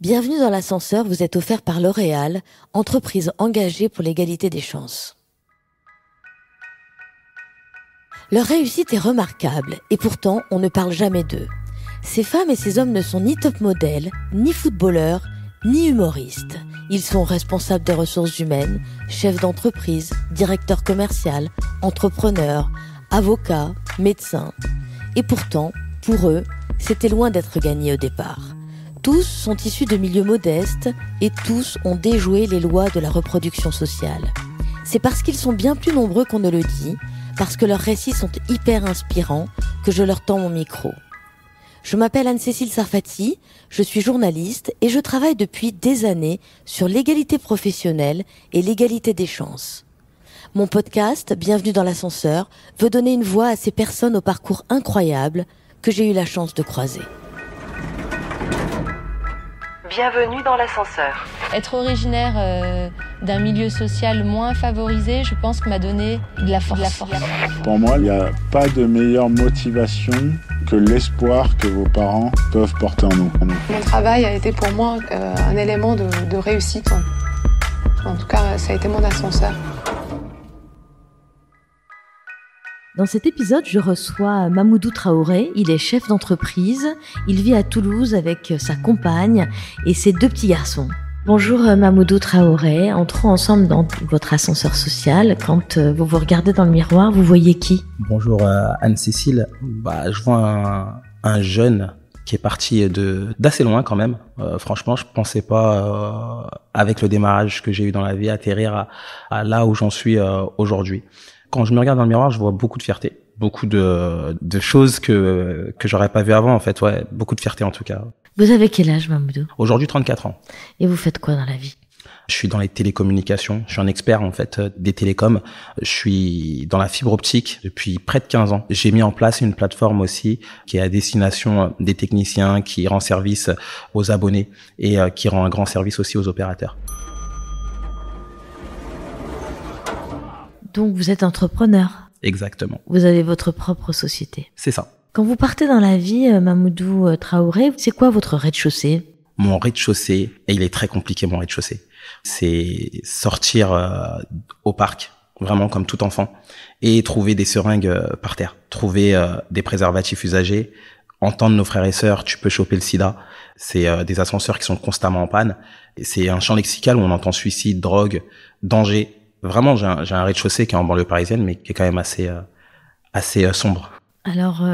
Bienvenue dans l'ascenseur, vous êtes offert par L'Oréal, entreprise engagée pour l'égalité des chances. Leur réussite est remarquable et pourtant on ne parle jamais d'eux. Ces femmes et ces hommes ne sont ni top modèles, ni footballeurs, ni humoristes. Ils sont responsables des ressources humaines, chefs d'entreprise, directeurs commerciaux, entrepreneurs, avocats, médecins. Et pourtant, pour eux, c'était loin d'être gagné au départ. Tous sont issus de milieux modestes et tous ont déjoué les lois de la reproduction sociale. C'est parce qu'ils sont bien plus nombreux qu'on ne le dit, parce que leurs récits sont hyper inspirants, que je leur tends mon micro. Je m'appelle Anne-Cécile Sarfati, je suis journaliste et je travaille depuis des années sur l'égalité professionnelle et l'égalité des chances. Mon podcast, Bienvenue dans l'ascenseur, veut donner une voix à ces personnes au parcours incroyable que j'ai eu la chance de croiser. Bienvenue dans l'ascenseur. Être originaire d'un milieu social moins favorisé, je pense que m'a donné de la force. Pour moi, il n'y a pas de meilleure motivation que l'espoir que vos parents peuvent porter en nous. Mon travail a été pour moi un élément de réussite. En tout cas, ça a été mon ascenseur. Dans cet épisode, je reçois Mamoudou Traoré. Il est chef d'entreprise. Il vit à Toulouse avec sa compagne et ses 2 petits garçons. Bonjour Mamoudou Traoré. Entrons ensemble dans votre ascenseur social. Quand vous vous regardez dans le miroir, vous voyez qui ? Bonjour Anne-Cécile. Je vois un jeune qui est parti d'assez loin quand même. Franchement, je pensais pas, avec le démarrage que j'ai eu dans la vie, atterrir à là où j'en suis aujourd'hui. Quand je me regarde dans le miroir, je vois beaucoup de fierté, beaucoup de choses que j'aurais pas vu avant en fait. Ouais, beaucoup de fierté en tout cas. Vous avez quel âge, Mamoudou ? Aujourd'hui, 34 ans. Et vous faites quoi dans la vie ? Je suis dans les télécommunications. Je suis un expert en fait des télécoms. Je suis dans la fibre optique depuis près de 15 ans. J'ai mis en place une plateforme aussi qui est à destination des techniciens, qui rend service aux abonnés et qui rend un grand service aussi aux opérateurs. Donc vous êtes entrepreneur. Exactement. Vous avez votre propre société. C'est ça. Quand vous partez dans la vie, Mamoudou Traoré, c'est quoi votre rez-de-chaussée ? Mon rez-de-chaussée, et il est très compliqué mon rez-de-chaussée, c'est sortir au parc, vraiment comme tout enfant, et trouver des seringues par terre, trouver des préservatifs usagés, entendre nos frères et sœurs, tu peux choper le sida. C'est des ascenseurs qui sont constamment en panne. Et c'est un champ lexical où on entend suicide, drogue, danger. Vraiment, j'ai un rez-de-chaussée qui est en banlieue parisienne, mais qui est quand même assez sombre. Alors,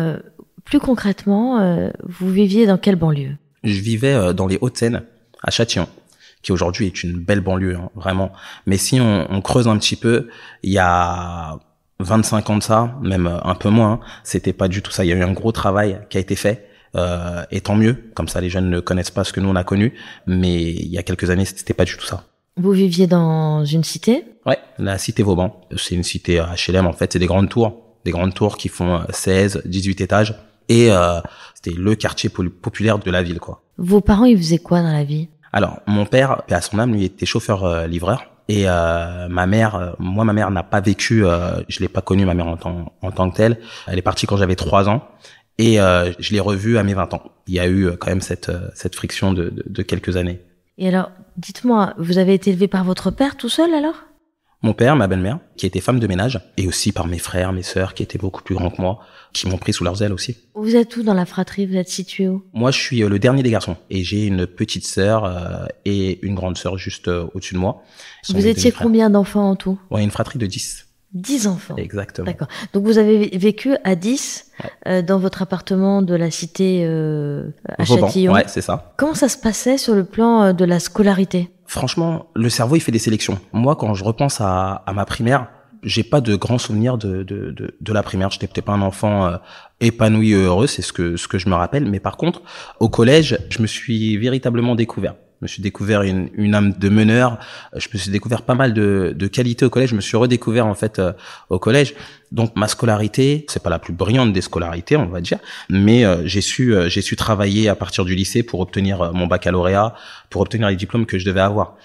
plus concrètement, vous viviez dans quelle banlieue ? Je vivais dans les Hauts-de-Seine, à Châtillon, qui aujourd'hui est une belle banlieue, hein, vraiment. Mais si on creuse un petit peu, il y a 25 ans de ça, même un peu moins, hein, c'était pas du tout ça. Il y a eu un gros travail qui a été fait, et tant mieux. Comme ça, les jeunes ne connaissent pas ce que nous on a connu. Mais il y a quelques années, c'était pas du tout ça. Vous viviez dans une cité ? Ouais, la cité Vauban. C'est une cité HLM, en fait. C'est des grandes tours qui font 16, 18 étages. Et c'était le quartier populaire de la ville, quoi. Vos parents, ils faisaient quoi dans la vie ? Alors, mon père, paix à son âme, lui était chauffeur-livreur. Et ma mère n'a pas vécu, je l'ai pas connue, ma mère en tant que telle. Elle est partie quand j'avais 3 ans. Et je l'ai revue à mes 20 ans. Il y a eu quand même cette friction de quelques années. Et alors, dites-moi, vous avez été élevé par votre père tout seul alors ? Mon père, ma belle-mère, qui était femme de ménage, et aussi par mes frères, mes sœurs, qui étaient beaucoup plus grands que moi, qui m'ont pris sous leurs ailes aussi. Vous êtes où dans la fratrie ? Vous êtes situé où ? Moi, je suis le dernier des garçons, et j'ai une petite sœur et une grande sœur juste au-dessus de moi. Vous étiez combien d'enfants en tout ? Ouais, une fratrie de 10. 10 enfants. Exactement. D'accord. Donc vous avez vécu à 10 dans votre appartement de la cité à Vauban. Châtillon. Ouais, c'est ça. Comment ça se passait sur le plan de la scolarité ? Franchement, le cerveau, il fait des sélections. Moi, quand je repense à ma primaire, j'ai pas de grands souvenirs de la primaire. J'étais peut-être pas un enfant épanoui et heureux, c'est ce que je me rappelle. Mais par contre, au collège, je me suis véritablement découvert. Je me suis découvert une âme de meneur. Je me suis découvert pas mal de qualités au collège. Je me suis redécouvert en fait au collège. Donc ma scolarité, c'est pas la plus brillante des scolarités, on va dire, mais j'ai su travailler à partir du lycée pour obtenir mon baccalauréat, pour obtenir les diplômes que je devais avoir.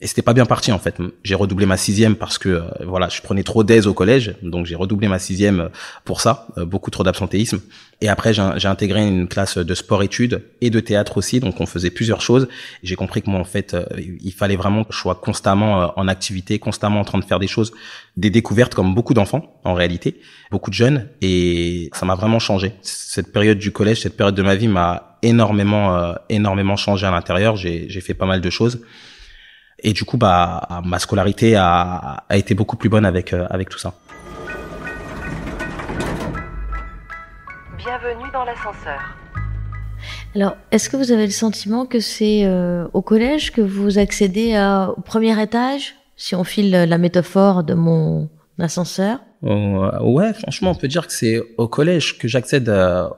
Et c'était pas bien parti en fait. J'ai redoublé ma 6e parce que voilà, je prenais trop d'aise au collège, donc j'ai redoublé ma 6e pour ça, beaucoup trop d'absentéisme. Et après j'ai intégré une classe de sport-études et de théâtre aussi, donc on faisait plusieurs choses. Et j'ai compris que moi en fait, il fallait vraiment que je sois constamment en activité, constamment en train de faire des choses, des découvertes comme beaucoup d'enfants en réalité, beaucoup de jeunes, et ça m'a vraiment changé. Cette période du collège, cette période de ma vie m'a énormément changé à l'intérieur. J'ai fait pas mal de choses. Et du coup, ma scolarité a été beaucoup plus bonne avec tout ça. Bienvenue dans l'ascenseur. Alors, est-ce que vous avez le sentiment que c'est au collège que vous accédez au premier étage, si on file la métaphore de mon ascenseur? Ouais, franchement, on peut dire que c'est au collège que j'accède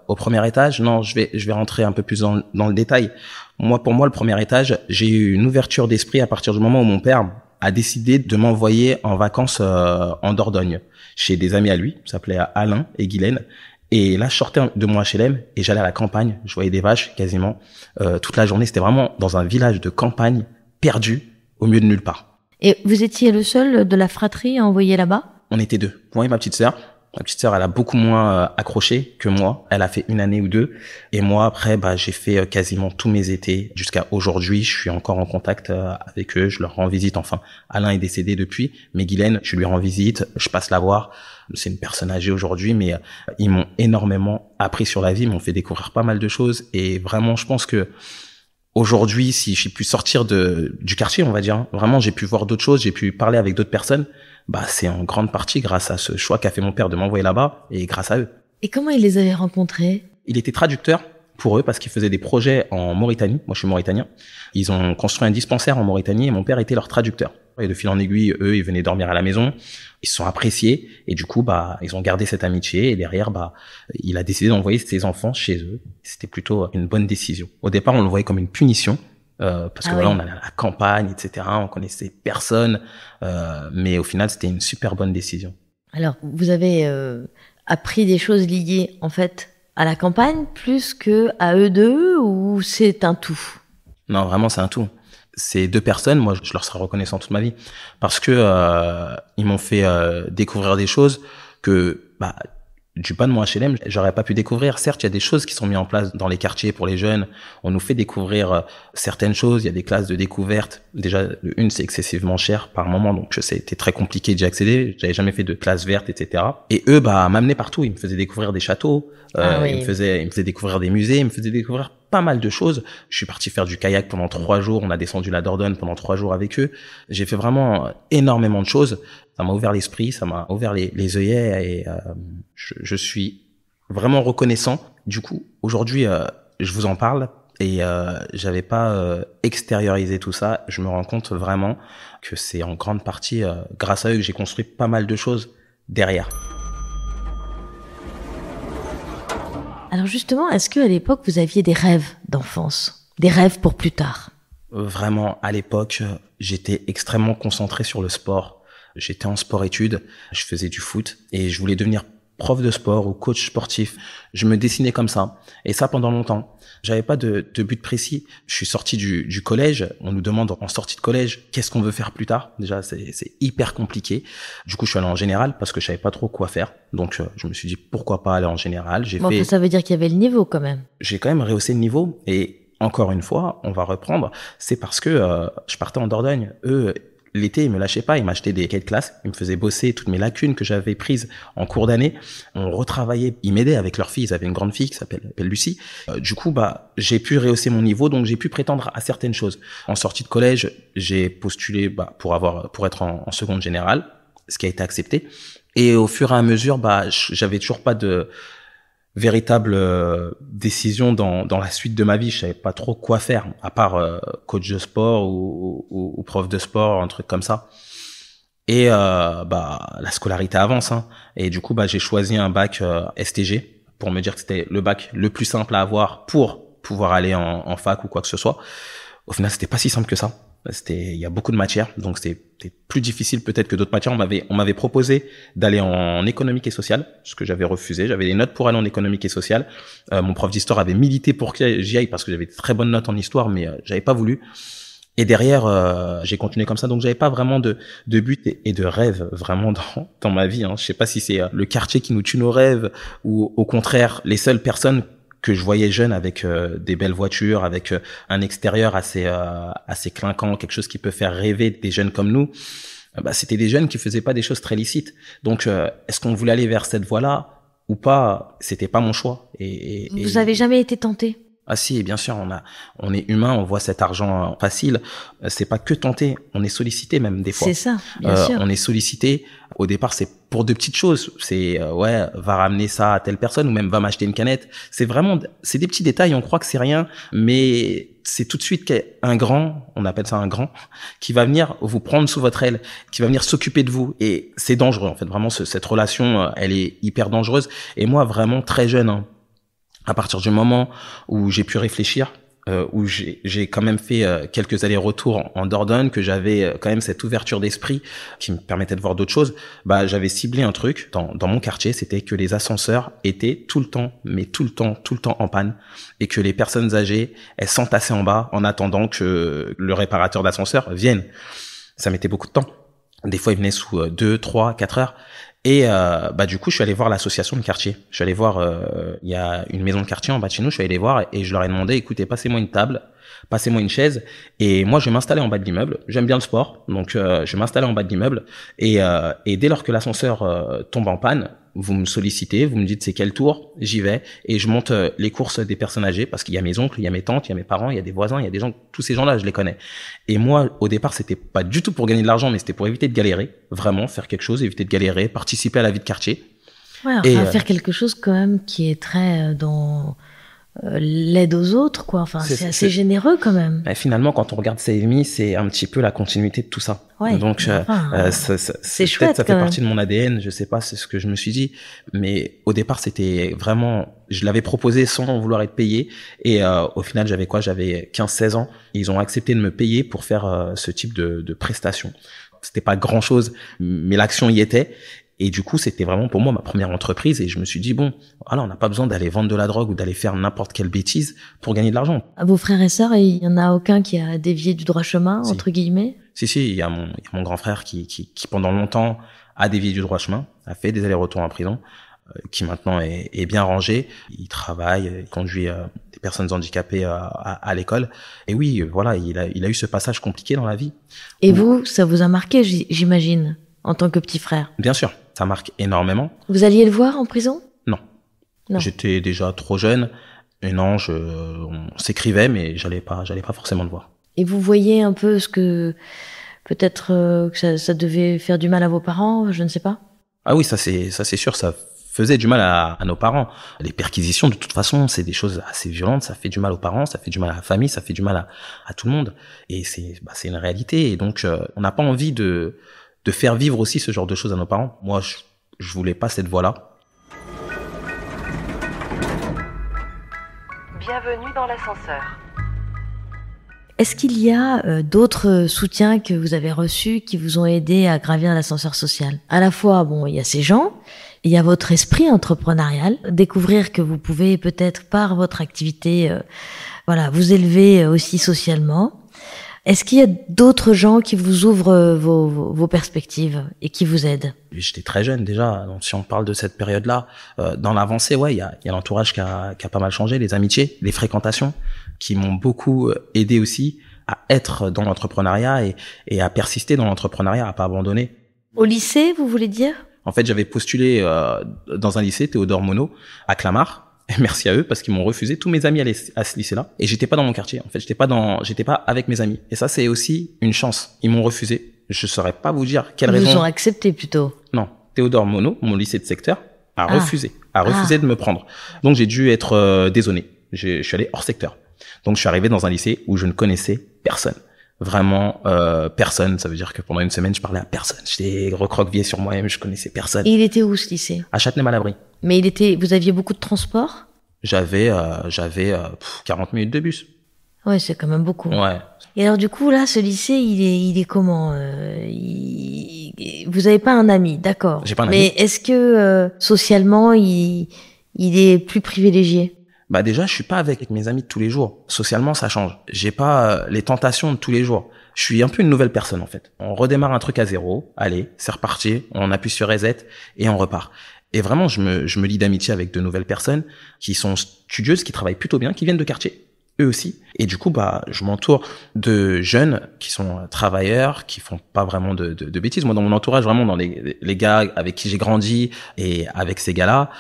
au premier étage. Non, je vais rentrer un peu plus dans le détail. Pour moi, le premier étage, j'ai eu une ouverture d'esprit à partir du moment où mon père a décidé de m'envoyer en vacances en Dordogne, chez des amis à lui, ça s'appelait Alain et Guylaine. Et là, je sortais de mon HLM et j'allais à la campagne. Je voyais des vaches quasiment toute la journée. C'était vraiment dans un village de campagne perdu au milieu de nulle part. Et vous étiez le seul de la fratrie à envoyer là-bas? On était 2, moi et ma petite sœur. Ma petite sœur, elle a beaucoup moins accroché que moi. Elle a fait 1 année ou 2. Et moi, après, j'ai fait quasiment tous mes étés. Jusqu'à aujourd'hui, je suis encore en contact avec eux. Je leur rends visite. Enfin, Alain est décédé depuis. Mais Guylaine, je lui rends visite. Je passe la voir. C'est une personne âgée aujourd'hui, mais ils m'ont énormément appris sur la vie. Ils m'ont fait découvrir pas mal de choses. Et vraiment, je pense que aujourd'hui, si j'ai pu sortir du quartier, on va dire, vraiment, j'ai pu voir d'autres choses. J'ai pu parler avec d'autres personnes. C'est en grande partie grâce à ce choix qu'a fait mon père de m'envoyer là-bas et grâce à eux. Et comment il les avait rencontrés? Il était traducteur pour eux parce qu'ils faisaient des projets en Mauritanie. Moi, je suis mauritanien. Ils ont construit un dispensaire en Mauritanie et mon père était leur traducteur. Et de fil en aiguille, eux, ils venaient dormir à la maison. Ils se sont appréciés et du coup, ils ont gardé cette amitié et derrière, il a décidé d'envoyer ses enfants chez eux. C'était plutôt une bonne décision. Au départ, on le voyait comme une punition. Parce que on allait à la campagne, etc. On connaissait personne, mais au final, c'était une super bonne décision. Alors, vous avez appris des choses liées, en fait, à la campagne, plus que à eux deux, ou c'est un tout? Non, vraiment, c'est un tout. Ces 2 personnes, moi, je leur serai reconnaissant toute ma vie, parce que ils m'ont fait découvrir des choses que, du pas de mon HLM, j'aurais pas pu découvrir. Certes, il y a des choses qui sont mises en place dans les quartiers pour les jeunes. On nous fait découvrir certaines choses. Il y a des classes de découverte. Déjà, c'est excessivement cher par moment, donc c'était très compliqué d'y accéder. J'avais jamais fait de classe verte, etc. Et eux, m'amenaient partout. Ils me faisaient découvrir des châteaux. Ils me faisaient découvrir des musées. Ils me faisaient découvrir pas mal de choses. Je suis parti faire du kayak pendant 3 jours. On a descendu la Dordogne pendant 3 jours avec eux. J'ai fait vraiment énormément de choses. Ça m'a ouvert l'esprit, ça m'a ouvert les œillets et je suis vraiment reconnaissant. Du coup, aujourd'hui, je vous en parle et j'avais pas extériorisé tout ça. Je me rends compte vraiment que c'est en grande partie grâce à eux que j'ai construit pas mal de choses derrière. Alors justement, est-ce qu'à l'époque, vous aviez des rêves d'enfance? Des rêves pour plus tard? Vraiment, à l'époque, j'étais extrêmement concentré sur le sport. J'étais en sport-études, je faisais du foot et je voulais devenir prof de sport ou coach sportif. Je me dessinais comme ça. Et ça pendant longtemps. J'avais pas de but précis. Je suis sorti du collège. On nous demande en sortie de collège, qu'est-ce qu'on veut faire plus tard? Déjà, c'est hyper compliqué. Du coup, je suis allé en général parce que je savais pas trop quoi faire. Donc, je me suis dit, pourquoi pas aller en général? Ça veut dire qu'il y avait le niveau quand même. J'ai quand même rehaussé le niveau. Et encore une fois, on va reprendre. C'est parce que je partais en Dordogne. Eux, l'été, ils me lâchaient pas, ils m'achetaient des cahiers de classe, ils me faisaient bosser toutes mes lacunes que j'avais prises en cours d'année. On retravaillait, ils m'aidaient avec leur fille, ils avaient une grande fille qui s'appelle Lucie. Du coup, j'ai pu rehausser mon niveau, donc j'ai pu prétendre à certaines choses. En sortie de collège, j'ai postulé pour être en seconde générale, ce qui a été accepté. Et au fur et à mesure, j'avais toujours pas de véritable décision dans la suite de ma vie. Je savais pas trop quoi faire, à part coach de sport ou prof de sport, un truc comme ça. Et la scolarité avance, hein. Et du coup, j'ai choisi un bac STG pour me dire que c'était le bac le plus simple à avoir pour pouvoir aller en fac ou quoi que ce soit. Au final, c'était pas si simple que ça. Il y a beaucoup de matières, donc c'était plus difficile peut-être que d'autres matières. On m'avait proposé d'aller en économique et sociale, ce que j'avais refusé. J'avais des notes pour aller en économique et sociale. Mon prof d'histoire avait milité pour que j'y aille parce que j'avais de très bonnes notes en histoire, mais j'avais pas voulu. Et derrière, j'ai continué comme ça. Donc, j'avais pas vraiment de but et de rêve vraiment dans ma vie. Hein. Je sais pas si c'est le quartier qui nous tue nos rêves ou au contraire, les seules personnes que je voyais jeunes avec des belles voitures, avec un extérieur assez clinquant, quelque chose qui peut faire rêver des jeunes comme nous. C'était des jeunes qui faisaient pas des choses très licites. Donc, est-ce qu'on voulait aller vers cette voie-là ou pas? C'était pas mon choix. Vous avez jamais été tenté? Ah si, bien sûr, on est humain, on voit cet argent facile. C'est pas que tenté, on est sollicité même des fois. C'est ça, bien sûr. On est sollicité. Au départ, c'est pour de petites choses. C'est va ramener ça à telle personne ou même va m'acheter une canette. C'est des petits détails. On croit que c'est rien, mais c'est tout de suite qu'un grand, on appelle ça un grand, qui va venir vous prendre sous votre aile, qui va venir s'occuper de vous. Et c'est dangereux en fait. Vraiment, cette relation, elle est hyper dangereuse. Et moi, vraiment très jeune. Hein, à partir du moment où j'ai pu réfléchir, où j'ai quand même fait quelques allers-retours en Dordogne, que j'avais quand même cette ouverture d'esprit qui me permettait de voir d'autres choses, j'avais ciblé un truc dans mon quartier, c'était que les ascenseurs étaient tout le temps en panne et que les personnes âgées, elles s'entassaient en bas en attendant que le réparateur d'ascenseur vienne. Ça mettait beaucoup de temps. Des fois, il venait sous 2, 3, 4 heures. Et du coup, je suis allé voir l'association de quartier. Je suis allé voir, il y a une maison de quartier en bas de chez nous. Je suis allé les voir et je leur ai demandé, écoutez, passez-moi une table, passez-moi une chaise, et moi je vais m'installer en bas de l'immeuble. J'aime bien le sport, donc je vais m'installer en bas de l'immeuble. Et dès lors que l'ascenseur tombe en panne, vous me sollicitez, vous me dites c'est quel tour, j'y vais et je monte les courses des personnes âgées parce qu'il y a mes oncles, il y a mes tantes, il y a mes parents, il y a des voisins, il y a des gens, tous ces gens-là, je les connais. Et moi, au départ, c'était pas du tout pour gagner de l'argent, mais c'était pour éviter de galérer, vraiment faire quelque chose, éviter de galérer, participer à la vie de quartier. Ouais, enfin, faire quelque chose quand même qui est très dans l'aide aux autres, quoi. Enfin, c'est assez généreux quand même. Et finalement, quand on regarde Save Me, c'est un petit peu la continuité de tout ça. Ouais, donc, c'est chouette. Ça fait partie de mon ADN. Je sais pas, c'est ce que je me suis dit. Mais au départ, c'était vraiment, je l'avais proposé sans vouloir être payé. Et au final, j'avais 15-16 ans. Ils ont accepté de me payer pour faire ce type de prestation. C'était pas grand chose, mais l'action y était. Et du coup, c'était vraiment pour moi ma première entreprise et je me suis dit, bon, voilà, on n'a pas besoin d'aller vendre de la drogue ou d'aller faire n'importe quelle bêtise pour gagner de l'argent. À vos frères et sœurs, il y en a aucun qui a dévié du droit chemin, entre guillemets? Si, il y a mon grand frère qui pendant longtemps a dévié du droit chemin, a fait des allers-retours en prison, qui maintenant est bien rangé. Il travaille, il conduit des personnes handicapées à l'école. Et oui, voilà, il a eu ce passage compliqué dans la vie. Et vous, ça vous a marqué, j'imagine, en tant que petit frère? Bien sûr. Ça marque énormément. Vous alliez le voir en prison? Non. J'étais déjà trop jeune. Et non, on s'écrivait, mais j'allais pas forcément le voir. Et vous voyez un peu ce que, peut-être, que ça devait faire du mal à vos parents, je ne sais pas? Ah oui, ça c'est sûr, ça faisait du mal à nos parents. Les perquisitions, de toute façon, c'est des choses assez violentes, ça fait du mal aux parents, ça fait du mal à la famille, ça fait du mal à tout le monde. Et c'est une réalité. Et donc, on n'a pas envie de faire vivre aussi ce genre de choses à nos parents. Moi, je voulais pas cette voie-là. Bienvenue dans l'ascenseur. Est-ce qu'il y a d'autres soutiens que vous avez reçus qui vous ont aidé à gravir l'ascenseur social? À la fois, bon, il y a ces gens, il y a votre esprit entrepreneurial, découvrir que vous pouvez peut-être par votre activité, vous élever aussi socialement. Est-ce qu'il y a d'autres gens qui vous ouvrent vos perspectives et qui vous aident? J'étais très jeune déjà, donc si on parle de cette période-là, dans l'avancée, il y a l'entourage qui a pas mal changé, les amitiés, les fréquentations, qui m'ont beaucoup aidé aussi à être dans l'entrepreneuriat et à persister dans l'entrepreneuriat, à pas abandonner. Au lycée, vous voulez dire? En fait, j'avais postulé dans un lycée, Théodore Monod, à Clamart. Et merci à eux parce qu'ils m'ont refusé. Tous mes amis allaient à ce lycée-là et j'étais pas dans mon quartier. En fait, j'étais pas avec mes amis. Et ça, c'est aussi une chance. Ils m'ont refusé. Je saurais pas vous dire quelle raison. Ils vous ont accepté plutôt. Non, Théodore Monod, mon lycée de secteur, a refusé de me prendre. Donc j'ai dû être désonné. Je suis allé hors secteur. Donc je suis arrivé dans un lycée où je ne connaissais personne. Vraiment personne. Ça veut dire que pendant une semaine, je parlais à personne. J'étais recroquevillé sur moi-même. Je connaissais personne. Et il était où ce lycée? À Châtenay-Malabry. Mais vous aviez beaucoup de transport? J'avais 40 minutes de bus. Ouais, c'est quand même beaucoup. Ouais. Et alors du coup là, ce lycée, il est comment? Vous avez pas un ami, d'accord? J'ai pas un ami. Mais est-ce que socialement, il est plus privilégié? Bah déjà, je suis pas avec mes amis de tous les jours. Socialement, ça change. J'ai pas les tentations de tous les jours. Je suis un peu une nouvelle personne en fait. On redémarre un truc à zéro. Allez, c'est reparti. On appuie sur reset et on repart. Et vraiment, je me lie d'amitié avec de nouvelles personnes qui sont studieuses, qui travaillent plutôt bien, qui viennent de quartier, eux aussi. Et du coup, bah, je m'entoure de jeunes qui sont travailleurs, qui font pas vraiment de bêtises. Moi, dans mon entourage, vraiment, dans les gars avec qui j'ai grandi et avec ces gars-là,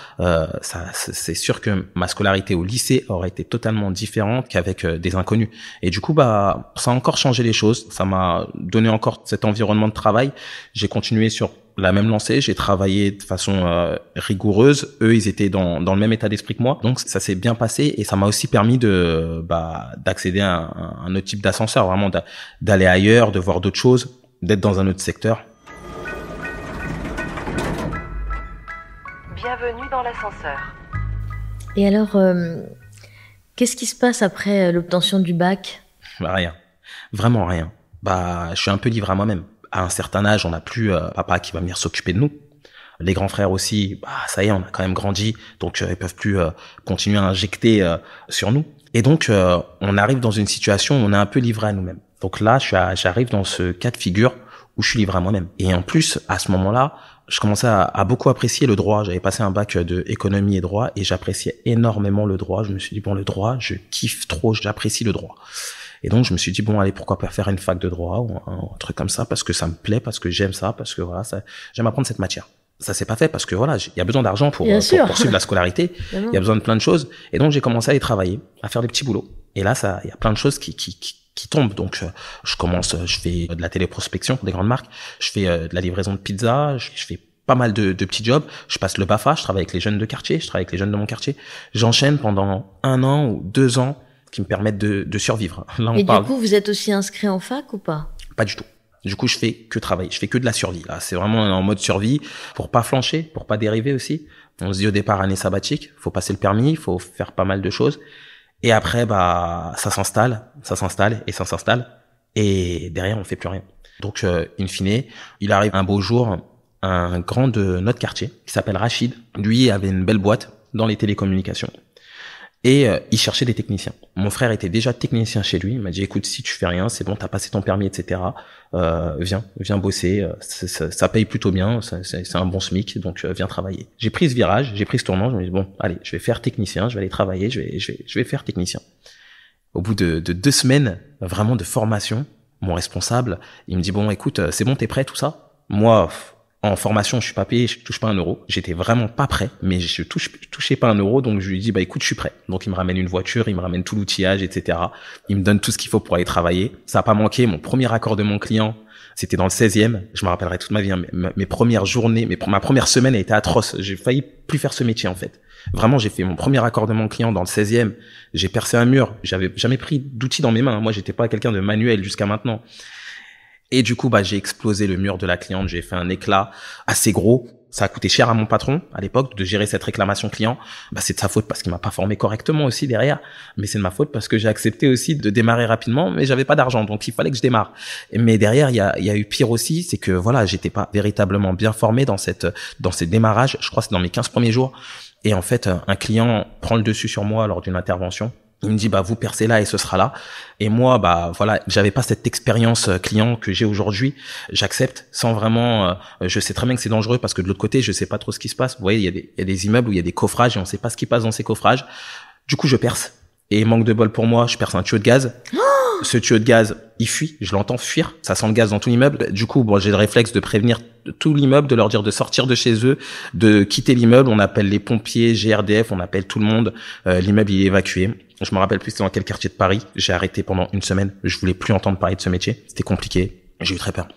c'est sûr que ma scolarité au lycée aurait été totalement différente qu'avec des inconnus. Et du coup, bah, ça a encore changé les choses. Ça m'a donné encore cet environnement de travail. J'ai continué sur la même lancée, j'ai travaillé de façon rigoureuse. Eux, ils étaient dans le même état d'esprit que moi, donc ça s'est bien passé et ça m'a aussi permis d'accéder à un autre type d'ascenseur, vraiment d'aller ailleurs, de voir d'autres choses, d'être dans un autre secteur. Bienvenue dans l'ascenseur. Et alors, qu'est-ce qui se passe après l'obtention du bac ? Bah, rien, vraiment rien. Bah, je suis un peu livré à moi-même. À un certain âge, on n'a plus papa qui va venir s'occuper de nous. Les grands frères aussi, bah ça y est, on a quand même grandi, donc ils peuvent plus continuer à injecter sur nous. Et donc on arrive dans une situation où on est un peu livré à nous-mêmes. Donc là, j'arrive dans ce cas de figure où je suis livré à moi-même. Et en plus, à ce moment-là, je commençais à beaucoup apprécier le droit. J'avais passé un bac de économie et droit et j'appréciais énormément le droit. Je me suis dit bon, le droit, je kiffe trop, j'apprécie le droit. Et donc, je me suis dit, bon, allez, pourquoi pas faire une fac de droit ou un truc comme ça, parce que ça me plaît, parce que j'aime ça, parce que voilà, j'aime apprendre cette matière. Ça s'est pas fait parce que voilà, il y a besoin d'argent pour poursuivre la scolarité. Il y a besoin de plein de choses. Et donc, j'ai commencé à aller travailler, à faire des petits boulots. Et là, il y a plein de choses qui tombent. Donc, je fais de la téléprospection pour des grandes marques. Je fais de la livraison de pizza. Je fais pas mal de petits jobs. Je passe le BAFA. Je travaille avec les jeunes de quartier. Je travaille avec les jeunes de mon quartier. J'enchaîne pendant 1 an ou 2 ans qui me permettent de survivre. Là, Et du coup, vous êtes aussi inscrit en fac ou pas ? Pas du tout. Du coup, je fais que travailler. Je fais que de la survie. Là, c'est vraiment en mode survie pour pas flancher, pour pas dériver aussi. On se dit au départ, année sabbatique, faut passer le permis, il faut faire pas mal de choses. Et après, bah, ça s'installe. Et derrière, on fait plus rien. Donc, in fine, il arrive un beau jour, un grand de notre quartier, qui s'appelle Rachid. Lui avait une belle boîte dans les télécommunications. Et il cherchait des techniciens. Mon frère était déjà technicien chez lui. Il m'a dit, écoute, si tu fais rien, c'est bon, t'as passé ton permis, etc. Viens bosser. Ça paye plutôt bien. C'est un bon SMIC, donc viens travailler. J'ai pris ce virage, j'ai pris ce tournant. Je me dis bon, allez, je vais faire technicien. Je vais aller travailler. Je vais faire technicien. Au bout de 2 semaines, vraiment de formation, mon responsable, il me dit bon, écoute, c'est bon, t'es prêt, tout ça? Moi, en formation, je suis pas payé, je touche pas 1 euro. J'étais vraiment pas prêt, mais je touchais pas 1 euro, donc je lui dis, bah écoute, je suis prêt. Donc il me ramène une voiture, il me ramène tout l'outillage, etc. Il me donne tout ce qu'il faut pour aller travailler. Ça a pas manqué. Mon premier accord de mon client, c'était dans le 16e. Je me rappellerai toute ma vie. Mes premières journées, ma première semaine a été atroce. J'ai failli plus faire ce métier, en fait. Vraiment, j'ai fait mon premier accord de mon client dans le 16e. J'ai percé un mur. J'avais jamais pris d'outils dans mes mains. Moi, j'étais pas quelqu'un de manuel jusqu'à maintenant. Et du coup, bah, j'ai explosé le mur de la cliente. J'ai fait un éclat assez gros. Ça a coûté cher à mon patron, à l'époque, de gérer cette réclamation client. Bah, c'est de sa faute parce qu'il m'a pas formé correctement aussi derrière. Mais c'est de ma faute parce que j'ai accepté aussi de démarrer rapidement, mais j'avais pas d'argent. Donc, il fallait que je démarre. Mais derrière, il y a eu pire aussi. C'est que, voilà, j'étais pas véritablement bien formé dans ces démarrages. Je crois que c'est dans mes 15 premiers jours. Et en fait, un client prend le dessus sur moi lors d'une intervention. Il me dit, bah, vous percez là et ce sera là. Et moi, bah, voilà, j'avais pas cette expérience client que j'ai aujourd'hui. J'accepte sans vraiment, je sais très bien que c'est dangereux parce que de l'autre côté, je sais pas trop ce qui se passe. Vous voyez, il y a des immeubles où il y a des coffrages et on sait pas ce qui passe dans ces coffrages. Du coup, je perce. Et manque de bol pour moi, je perce un tuyau de gaz. Ce tuyau de gaz, il fuit. Je l'entends fuir. Ça sent le gaz dans tout l'immeuble. Du coup, bon, j'ai le réflexe de prévenir tout l'immeuble, de leur dire de sortir de chez eux, de quitter l'immeuble. On appelle les pompiers, GRDF, on appelle tout le monde. L'immeuble, il est évacué. Je me rappelle plus c'était dans quel quartier de Paris. J'ai arrêté pendant 1 semaine. Je voulais plus entendre parler de ce métier. C'était compliqué. J'ai eu très peur.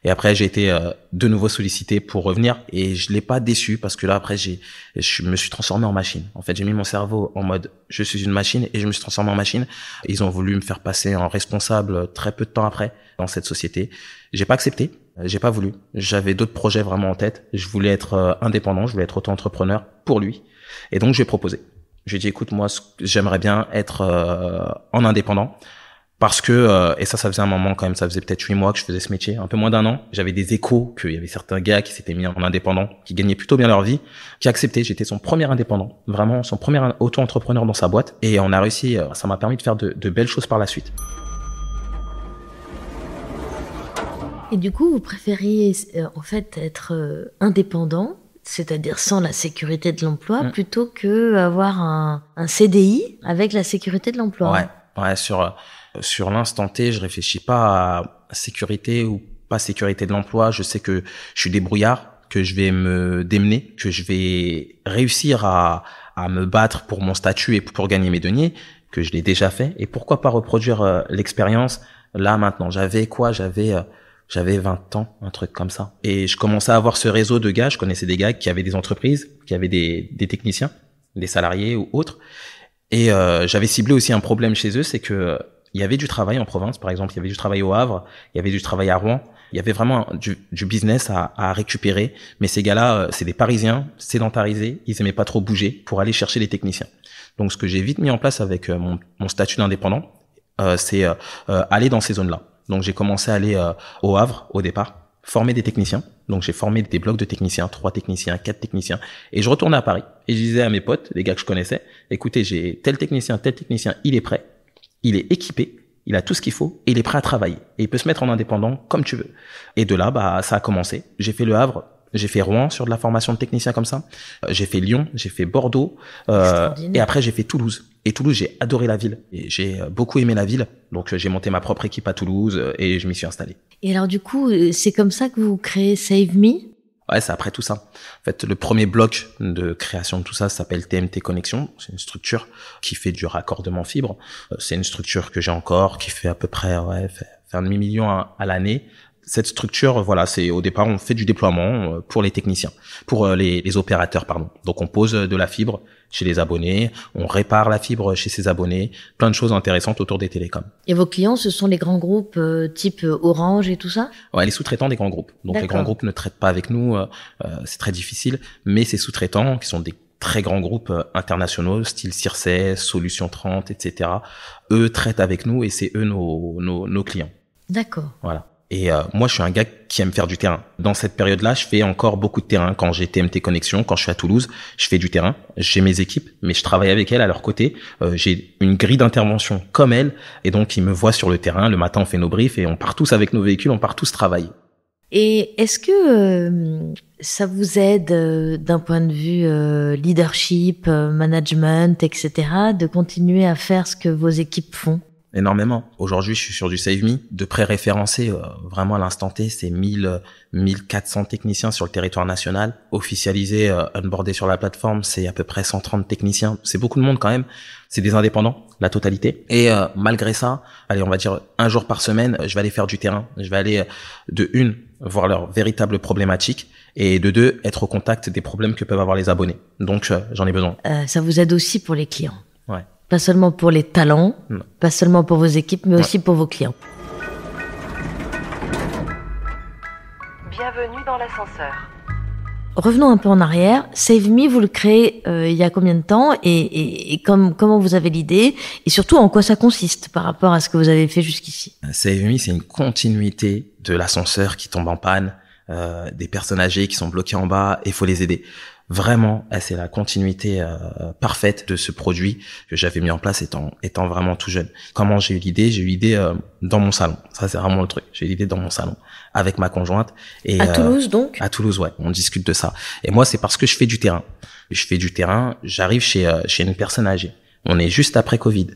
Et après, j'ai été de nouveau sollicité pour revenir et je l'ai pas déçu parce que là, après, je me suis transformé en machine. En fait, j'ai mis mon cerveau en mode je suis une machine et je me suis transformé en machine. Ils ont voulu me faire passer en responsable très peu de temps après dans cette société. J'ai pas accepté. J'ai pas voulu. J'avais d'autres projets vraiment en tête. Je voulais être indépendant. Je voulais être auto-entrepreneur pour lui. Et donc, je lui ai proposé. Je lui ai dit, écoute, moi, j'aimerais bien être en indépendant. Parce que, et ça faisait un moment quand même, ça faisait peut-être 8 mois que je faisais ce métier, un peu moins d'1 an. J'avais des échos qu'il y avait certains gars qui s'étaient mis en indépendant, qui gagnaient plutôt bien leur vie, qui acceptaient. J'étais son premier indépendant, vraiment son premier auto-entrepreneur dans sa boîte. Et on a réussi, ça m'a permis de faire de belles choses par la suite. Et du coup, vous préfériez en fait être indépendant, c'est-à-dire sans la sécurité de l'emploi, plutôt que avoir un CDI avec la sécurité de l'emploi. Ouais, sur l'instant T, je réfléchis pas à sécurité ou pas sécurité de l'emploi. Je sais que je suis débrouillard, que je vais me démener, que je vais réussir à me battre pour mon statut et pour gagner mes deniers, que je l'ai déjà fait. Et pourquoi pas reproduire l'expérience là maintenant. J'avais 20 ans, un truc comme ça. Et je commençais à avoir ce réseau de gars. Je connaissais des gars qui avaient des entreprises, qui avaient des techniciens, des salariés ou autres. Et j'avais ciblé aussi un problème chez eux, c'est que il y avait du travail en province, par exemple. Il y avait du travail au Havre, il y avait du travail à Rouen. Il y avait vraiment du business à récupérer. Mais ces gars-là, c'est des Parisiens sédentarisés. Ils aimaient pas trop bouger pour aller chercher les techniciens. Donc, ce que j'ai vite mis en place avec mon statut d'indépendant, c'est aller dans ces zones-là. Donc, j'ai commencé à aller au Havre au départ, former des techniciens. Donc, j'ai formé des blocs de techniciens, 3 techniciens, 4 techniciens. Et je retournais à Paris. Et je disais à mes potes, les gars que je connaissais, écoutez, j'ai tel technicien, il est prêt, il est équipé, il a tout ce qu'il faut et il est prêt à travailler. Et il peut se mettre en indépendant comme tu veux. Et de là, ça a commencé. J'ai fait le Havre, j'ai fait Rouen sur de la formation de techniciens comme ça. J'ai fait Lyon, j'ai fait Bordeaux. Et après, j'ai fait Toulouse. Et Toulouse, j'ai adoré la ville. Et j'ai beaucoup aimé la ville. Donc, j'ai monté ma propre équipe à Toulouse et je m'y suis installé. Et alors, du coup, c'est comme ça que vous créez Save Me ? Ouais, c'est après tout ça. En fait, le premier bloc de création de tout ça s'appelle TMT Connexion. C'est une structure qui fait du raccordement fibre. C'est une structure que j'ai encore, qui fait à peu près, fait un demi-million à l'année. Cette structure, voilà, c'est au départ, on fait du déploiement pour les techniciens, pour les opérateurs, pardon. Donc, on pose de la fibre chez les abonnés, on répare la fibre chez ses abonnés, plein de choses intéressantes autour des télécoms. Et vos clients, ce sont les grands groupes type Orange et tout ça ? Ouais, les sous-traitants des grands groupes. Donc, les grands groupes ne traitent pas avec nous, c'est très difficile, mais ces sous-traitants, qui sont des très grands groupes internationaux, style Circe, Solution 30, etc., eux traitent avec nous et c'est eux nos clients. D'accord. Voilà. Et moi, je suis un gars qui aime faire du terrain. Dans cette période-là, je fais encore beaucoup de terrain. Quand j'ai TMT Connexion, quand je suis à Toulouse, je fais du terrain. J'ai mes équipes, mais je travaille avec elles à leur côté. J'ai une grille d'intervention comme elles. Et donc, ils me voient sur le terrain. Le matin, on fait nos briefs et on part tous avec nos véhicules, on part tous travailler. Et est-ce que ça vous aide d'un point de vue leadership, management, etc., de continuer à faire ce que vos équipes font ? Énormément. Aujourd'hui, je suis sur du Save Me. De près référencé, vraiment à l'instant T, c'est 1400 techniciens sur le territoire national. Officialisé, onboardé sur la plateforme, c'est à peu près 130 techniciens. C'est beaucoup de monde quand même. C'est des indépendants, la totalité. Et malgré ça, allez, on va dire 1 jour par semaine, je vais aller faire du terrain. Je vais aller de 1, voir leurs véritables problématiques et de 2, être au contact des problèmes que peuvent avoir les abonnés. Donc, j'en ai besoin. Ça vous aide aussi pour les clients ? Ouais. Pas seulement pour les talents, pas seulement pour vos équipes, mais aussi pour vos clients. Bienvenue dans l'ascenseur. Revenons un peu en arrière. Save Me, vous le créez il y a combien de temps et comment vous avez l'idée et surtout en quoi ça consiste par rapport à ce que vous avez fait jusqu'ici ? Save Me, c'est une continuité de l'ascenseur qui tombe en panne, des personnes âgées qui sont bloquées en bas et il faut les aider. Vraiment, c'est la continuité parfaite de ce produit que j'avais mis en place étant vraiment tout jeune. Comment j'ai eu l'idée ? J'ai eu l'idée dans mon salon. Ça, c'est vraiment le truc. J'ai eu l'idée dans mon salon avec ma conjointe. Et, à Toulouse, donc ? À Toulouse, ouais. On discute de ça. Et moi, c'est parce que je fais du terrain. Je fais du terrain. J'arrive chez une personne âgée. On est juste après Covid,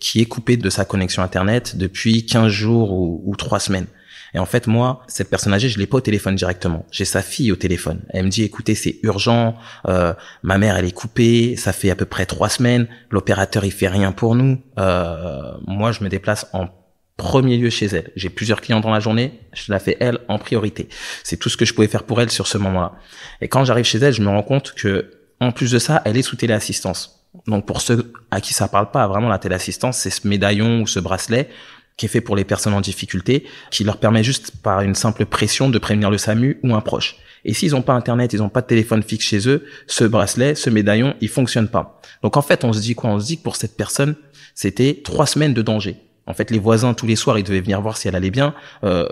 qui est coupée de sa connexion Internet depuis 15 jours ou 3 semaines. Et en fait, moi, cette personne âgée, je l'ai pas au téléphone directement. J'ai sa fille au téléphone. Elle me dit, écoutez, c'est urgent. Ma mère, elle est coupée. Ça fait à peu près 3 semaines. L'opérateur, il fait rien pour nous. Moi, je me déplace en premier lieu chez elle. J'ai plusieurs clients dans la journée. Je la fais, elle, en priorité. C'est tout ce que je pouvais faire pour elle sur ce moment-là. Et quand j'arrive chez elle, je me rends compte que, en plus de ça, elle est sous téléassistance. Donc, pour ceux à qui ça parle pas, vraiment, la téléassistance, c'est ce médaillon ou ce bracelet qui est fait pour les personnes en difficulté, qui leur permet juste par une simple pression de prévenir le SAMU ou un proche. Et s'ils n'ont pas Internet, ils n'ont pas de téléphone fixe chez eux, ce bracelet, ce médaillon, il fonctionne pas. Donc en fait, on se dit quoi ? On se dit que pour cette personne, c'était 3 semaines de danger. En fait, les voisins, tous les soirs, ils devaient venir voir si elle allait bien.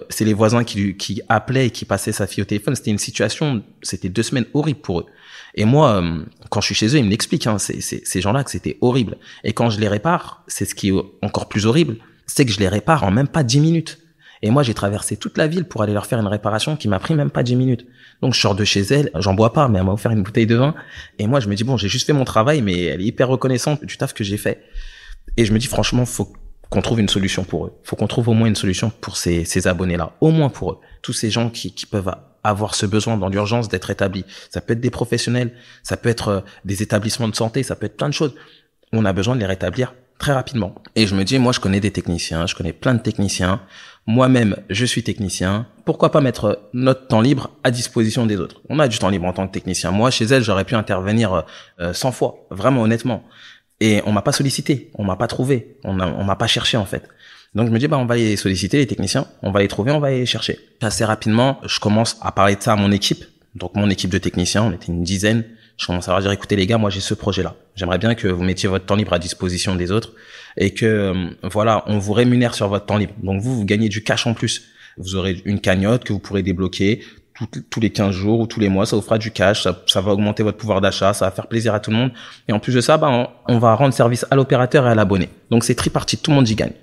C'est les voisins qui appelaient et qui passaient sa fille au téléphone. C'était une situation, c'était 2 semaines horribles pour eux. Et moi, quand je suis chez eux, ils me l'expliquent, hein, ces gens-là, que c'était horrible. Et quand je les répare, c'est ce qui est encore plus horrible, c'est que je les répare en même pas 10 minutes. Et moi, j'ai traversé toute la ville pour aller leur faire une réparation qui m'a pris même pas 10 minutes. Donc, je sors de chez elle, j'en bois pas, mais elle m'a offert une bouteille de vin. Et moi, je me dis, bon, j'ai juste fait mon travail, mais elle est hyper reconnaissante du taf que j'ai fait. Et je me dis, franchement, faut qu'on trouve une solution pour eux. Faut qu'on trouve au moins une solution pour ces abonnés-là. Au moins pour eux. Tous ces gens qui peuvent avoir ce besoin dans l'urgence d'être établis. Ça peut être des professionnels, ça peut être des établissements de santé, ça peut être plein de choses. On a besoin de les rétablir très rapidement. Et je me dis, moi, je connais des techniciens, je connais plein de techniciens. Moi-même, je suis technicien. Pourquoi pas mettre notre temps libre à disposition des autres? On a du temps libre en tant que technicien. Moi, chez elle, j'aurais pu intervenir 100 fois, vraiment honnêtement. Et on m'a pas sollicité, on m'a pas trouvé, on m'a pas cherché en fait. Donc je me dis, on va les solliciter, les techniciens, on va les trouver, on va les chercher. Assez rapidement, je commence à parler de ça à mon équipe. Donc mon équipe de techniciens, on était une dizaine. Je commence à leur dire, écoutez les gars, moi j'ai ce projet-là. J'aimerais bien que vous mettiez votre temps libre à disposition des autres et que voilà, on vous rémunère sur votre temps libre. Donc vous gagnez du cash en plus. Vous aurez une cagnotte que vous pourrez débloquer tous les 15 jours ou tous les mois, ça vous fera du cash, ça va augmenter votre pouvoir d'achat, ça va faire plaisir à tout le monde. Et en plus de ça, on va rendre service à l'opérateur et à l'abonné. Donc c'est tripartite, tout le monde y gagne.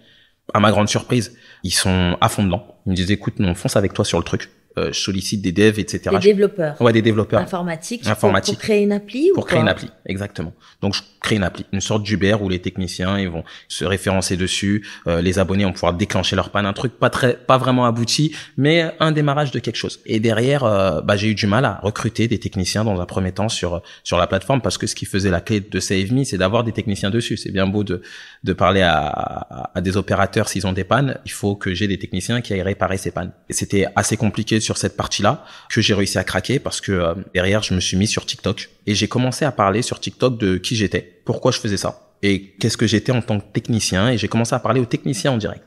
À ma grande surprise, ils sont à fond dedans. Ils me disent, écoute, nous on fonce avec toi sur le truc. Je sollicite des devs, etc. Des développeurs. Ouais, des développeurs. Informatiques. Pour créer une appli Pour créer une appli, exactement. Donc, je crée une appli, une sorte d'Uber où les techniciens, ils vont se référencer dessus. Les abonnés vont pouvoir déclencher leur panne. Un truc pas vraiment abouti, mais un démarrage de quelque chose. Et derrière, j'ai eu du mal à recruter des techniciens dans un premier temps sur la plateforme parce que ce qui faisait la clé de Save Me, c'est d'avoir des techniciens dessus. C'est bien beau de parler à des opérateurs s'ils ont des pannes. Il faut que j'ai des techniciens qui aillent réparer ces pannes. Et c'était assez compliqué sur cette partie-là que j'ai réussi à craquer parce que derrière je me suis mis sur TikTok et j'ai commencé à parler sur TikTok de qui j'étais, pourquoi je faisais ça et qu'est-ce que j'étais en tant que technicien et j'ai commencé à parler aux techniciens en direct.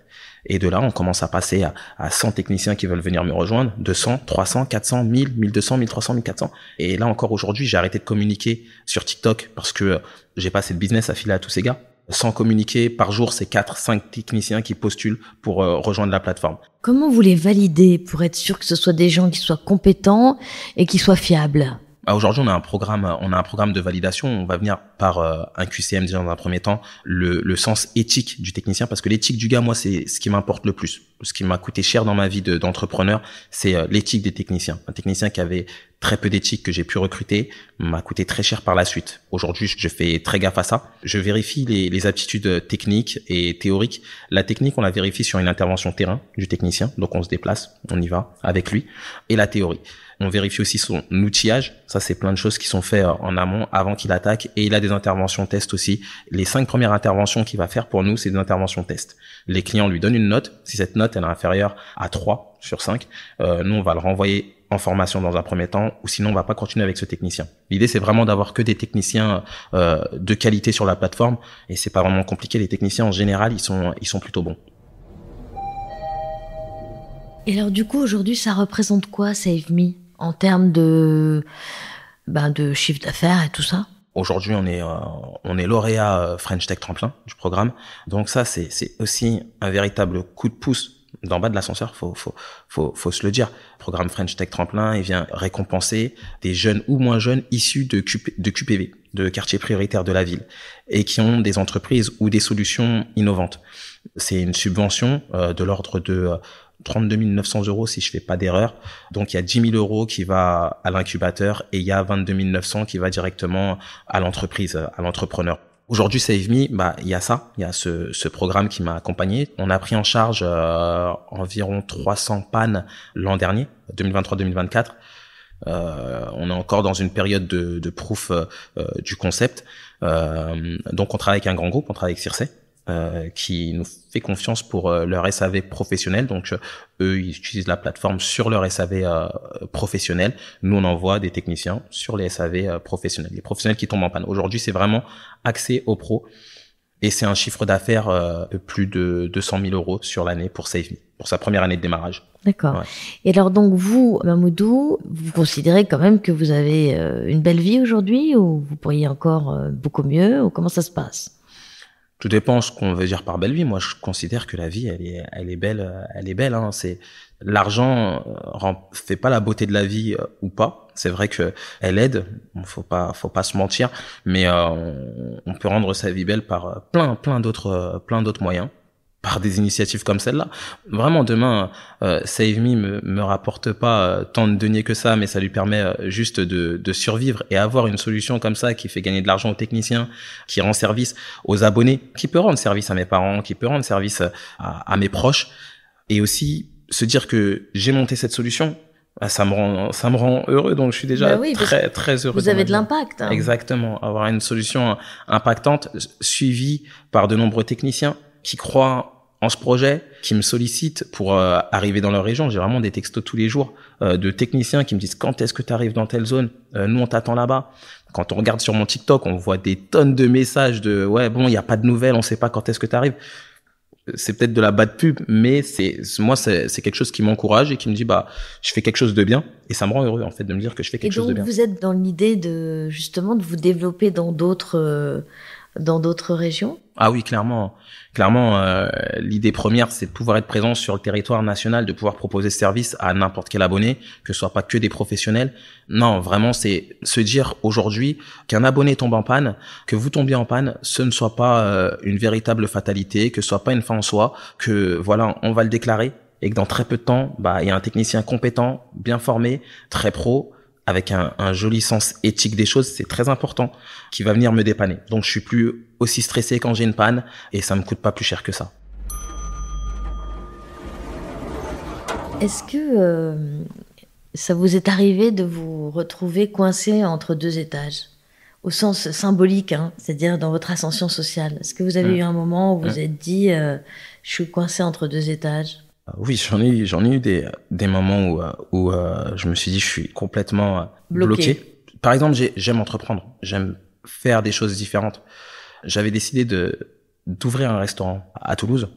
Et de là, on commence à passer à 100 techniciens qui veulent venir me rejoindre, 200, 300, 400, 1000, 1200, 1300, 1400. Et là encore aujourd'hui, j'ai arrêté de communiquer sur TikTok parce que j'ai pas assez de business à filer à tous ces gars. Sans communiquer, par jour, c'est 4-5 techniciens qui postulent pour rejoindre la plateforme. Comment vous les validez pour être sûr que ce soit des gens qui soient compétents et qui soient fiables ? Aujourd'hui, on a un programme de validation. On va venir par un QCM déjà dans un premier temps, le sens éthique du technicien, parce que l'éthique du gars, moi, c'est ce qui m'importe le plus. Ce qui m'a coûté cher dans ma vie d'entrepreneur, c'est l'éthique des techniciens. Un technicien qui avait très peu d'éthique que j'ai pu recruter m'a coûté très cher par la suite. Aujourd'hui, je fais très gaffe à ça. Je vérifie les aptitudes techniques et théoriques. La technique, on la vérifie sur une intervention terrain du technicien. Donc, on se déplace, on y va avec lui. Et la théorie. On vérifie aussi son outillage. Ça, c'est plein de choses qui sont faites en amont avant qu'il attaque. Et il a des interventions test aussi. Les 5 premières interventions qu'il va faire pour nous, c'est des interventions test. Les clients lui donnent une note. Si cette note elle est inférieure à 3 sur 5, nous, on va le renvoyer en formation dans un premier temps, ou sinon on va pas continuer avec ce technicien. L'idée, c'est vraiment d'avoir que des techniciens de qualité sur la plateforme, et c'est pas vraiment compliqué. Les techniciens en général, ils sont plutôt bons. Et alors du coup, aujourd'hui, ça représente quoi, Save Me, en termes de chiffre d'affaires et tout ça? Aujourd'hui, on est lauréat French Tech Tremplin du programme. Donc ça, c'est aussi un véritable coup de pouce d'en bas de l'ascenseur, faut se le dire. Le programme French Tech Tremplin, il vient récompenser des jeunes ou moins jeunes issus de QPV, de quartiers prioritaires de la ville, et qui ont des entreprises ou des solutions innovantes. C'est une subvention de l'ordre de 32 900 € si je fais pas d'erreur. Donc il y a 10 000 € qui va à l'incubateur et il y a 22 900 qui va directement à l'entreprise, à l'entrepreneur. Aujourd'hui, Save Me, il y a ça, il y a ce programme qui m'a accompagné. On a pris en charge environ 300 pannes l'an dernier, 2023-2024. On est encore dans une période de proof du concept. Donc on travaille avec un grand groupe, on travaille avec Circe, qui nous fait confiance pour leur SAV professionnel. Donc eux, ils utilisent la plateforme sur leur SAV professionnel. Nous, on envoie des techniciens sur les SAV professionnels, les professionnels qui tombent en panne. Aujourd'hui, c'est vraiment axé aux pros, et c'est un chiffre d'affaires de plus de 200 000 € sur l'année pour Save Me, pour sa première année de démarrage. D'accord. Ouais. Et alors donc vous, Mamoudou, vous considérez quand même que vous avez une belle vie aujourd'hui, ou vous pourriez encore beaucoup mieux, ou comment ça se passe? Tout dépend ce qu'on veut dire par belle vie. Moi, je considère que la vie, elle est belle. Hein. C'est l'argent fait pas la beauté de la vie ou pas. C'est vrai que elle aide. Faut pas se mentir. Mais on peut rendre sa vie belle par plein d'autres moyens. Par des initiatives comme celle-là. Vraiment, demain, Save Me me rapporte pas tant de deniers que ça, mais ça lui permet juste de survivre et avoir une solution comme ça qui fait gagner de l'argent aux techniciens, qui rend service aux abonnés, qui peut rendre service à mes parents, qui peut rendre service à mes proches, et aussi se dire que j'ai monté cette solution. Ça me rend heureux, donc je suis déjà très heureux. Vous avez de l'impact. Hein. Exactement. Avoir une solution impactante, suivie par de nombreux techniciens qui croient en ce projet, qui me sollicitent pour arriver dans leur région. J'ai vraiment des textos tous les jours de techniciens qui me disent quand est-ce que tu arrives dans telle zone, nous on t'attend là-bas. Quand on regarde sur mon TikTok, on voit des tonnes de messages de ouais bon, il y a pas de nouvelles, on sait pas quand est-ce que tu arrives. C'est peut-être de la bad pub, mais c'est quelque chose qui m'encourage et qui me dit bah je fais quelque chose de bien, et ça me rend heureux en fait de me dire que je fais quelque chose de bien. Et donc vous êtes dans l'idée de justement de vous développer dans d'autres régions? Ah oui, clairement, l'idée première, c'est de pouvoir être présent sur le territoire national, de pouvoir proposer ce service à n'importe quel abonné, que ce soit pas que des professionnels. Non, vraiment, c'est se dire aujourd'hui qu'un abonné tombe en panne, que vous tombiez en panne, ce ne soit pas une véritable fatalité, que ce soit pas une fin en soi, que voilà, on va le déclarer et que dans très peu de temps, bah il y a un technicien compétent, bien formé, très pro, avec un joli sens éthique des choses, c'est très important, qui va venir me dépanner. Donc je suis plus aussi stressé quand j'ai une panne et ça me coûte pas plus cher que ça. Est-ce que ça vous est arrivé de vous retrouver coincé entre deux étages, au sens symbolique, hein, c'est-à-dire dans votre ascension sociale? Est-ce que vous avez eu un moment où vous vous êtes dit je suis coincé entre deux étages? Oui, j'en ai eu des moments où je me suis dit je suis complètement bloqué. Par exemple, j'aime entreprendre, j'aime faire des choses différentes. J'avais décidé d'ouvrir un restaurant à Toulouse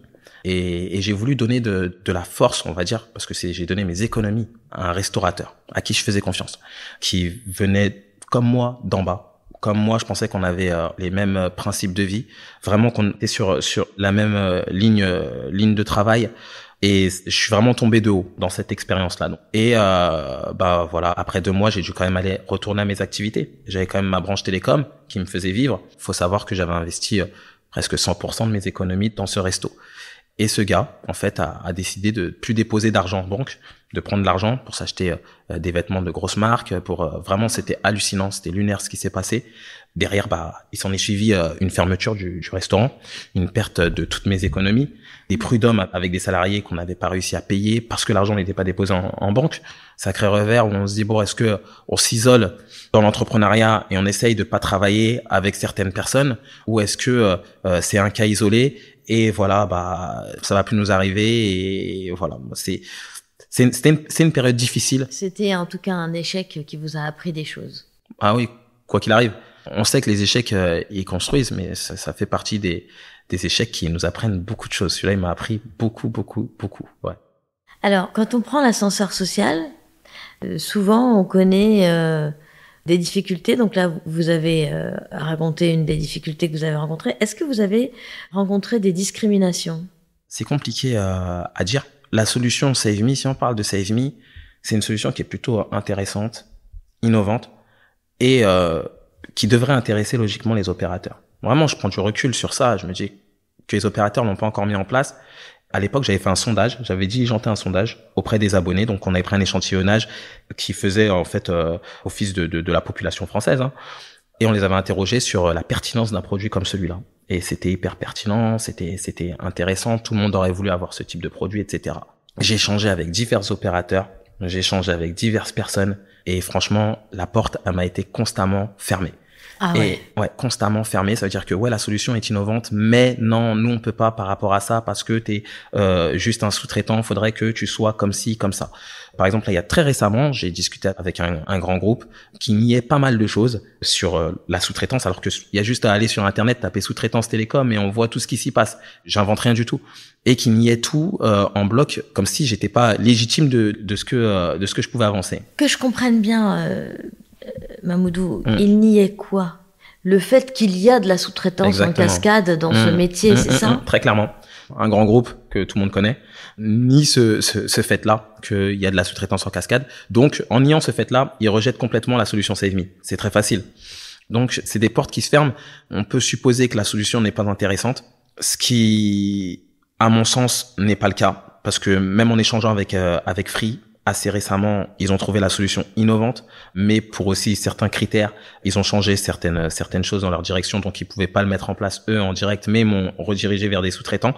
et j'ai voulu donner de la force, on va dire, parce que j'ai donné mes économies à un restaurateur à qui je faisais confiance, qui venait comme moi d'en bas. Comme moi, je pensais qu'on avait les mêmes principes de vie, vraiment qu'on était sur la même ligne de travail. Et je suis vraiment tombé de haut dans cette expérience-là. Et bah voilà, après 2 mois, j'ai dû quand même aller retourner à mes activités. J'avais quand même ma branche télécom qui me faisait vivre. Faut savoir que j'avais investi presque 100% de mes économies dans ce resto. Et ce gars, en fait, a décidé de plus déposer d'argent en banque, de prendre de l'argent pour s'acheter des vêtements de grosses marques. Vraiment, c'était hallucinant, c'était lunaire ce qui s'est passé. Derrière, bah, il s'en est suivi une fermeture du restaurant, une perte de toutes mes économies, des prud'hommes avec des salariés qu'on n'avait pas réussi à payer parce que l'argent n'était pas déposé en banque. Sacré revers où on se dit bon, est-ce que on s'isole dans l'entrepreneuriat et on essaye de pas travailler avec certaines personnes, ou est-ce que c'est un cas isolé et voilà, bah ça va plus nous arriver, et voilà, c'était une période difficile. C'était en tout cas un échec qui vous a appris des choses. Ah oui, quoi qu'il arrive. On sait que les échecs, ils construisent, mais ça fait partie des échecs qui nous apprennent beaucoup de choses. Celui-là, il m'a appris beaucoup, ouais. Alors, quand on prend l'ascenseur social, souvent on connaît des difficultés. Donc là, vous avez raconté une des difficultés que vous avez rencontrées. Est-ce que vous avez rencontré des discriminations? C'est compliqué à dire. La solution Save Me, si on parle de Save Me, c'est une solution qui est plutôt intéressante, innovante, et qui devrait intéresser logiquement les opérateurs. Vraiment, je prends du recul sur ça. Je me dis que les opérateurs l'ont pas encore mis en place. À l'époque, j'avais fait un sondage. J'avais diligenté un sondage auprès des abonnés. Donc, on avait pris un échantillonnage qui faisait en fait office de la population française. Hein. Et on les avait interrogés sur la pertinence d'un produit comme celui-là. Et c'était hyper pertinent, c'était intéressant. Tout le monde aurait voulu avoir ce type de produit, etc. J'ai échangé avec divers opérateurs. J'ai échangé avec diverses personnes. Et franchement, la porte, elle m'a été constamment fermée. Ah ouais. Et ouais, constamment fermée. Ça veut dire que ouais, la solution est innovante, mais non, nous on peut pas par rapport à ça parce que t'es juste un sous-traitant. Faudrait que tu sois comme ci, comme ça. Par exemple, là, il y a très récemment, j'ai discuté avec un grand groupe qui niait pas mal de choses sur la sous-traitance, alors que il y a juste à aller sur Internet, taper sous-traitance télécom et on voit tout ce qui s'y passe. J'invente rien du tout. Et qui niait tout en bloc, comme si j'étais pas légitime de ce que je pouvais avancer. Que je comprenne bien, Mamoudou, il niait quoi? le fait qu'il y a de la sous-traitance Exactement. en cascade dans ce métier, c'est ça? Très clairement. Un grand groupe que tout le monde connaît nie ce fait-là, qu'il y a de la sous-traitance en cascade. Donc, en niant ce fait-là, ils rejettent complètement la solution Save Me. C'est très facile. Donc, c'est des portes qui se ferment. On peut supposer que la solution n'est pas intéressante, ce qui, à mon sens, n'est pas le cas. Parce que même en échangeant avec Free, assez récemment, ils ont trouvé la solution innovante, mais pour aussi certains critères, ils ont changé certaines choses dans leur direction, donc ils pouvaient pas le mettre en place eux en direct, mais m'ont redirigé vers des sous-traitants.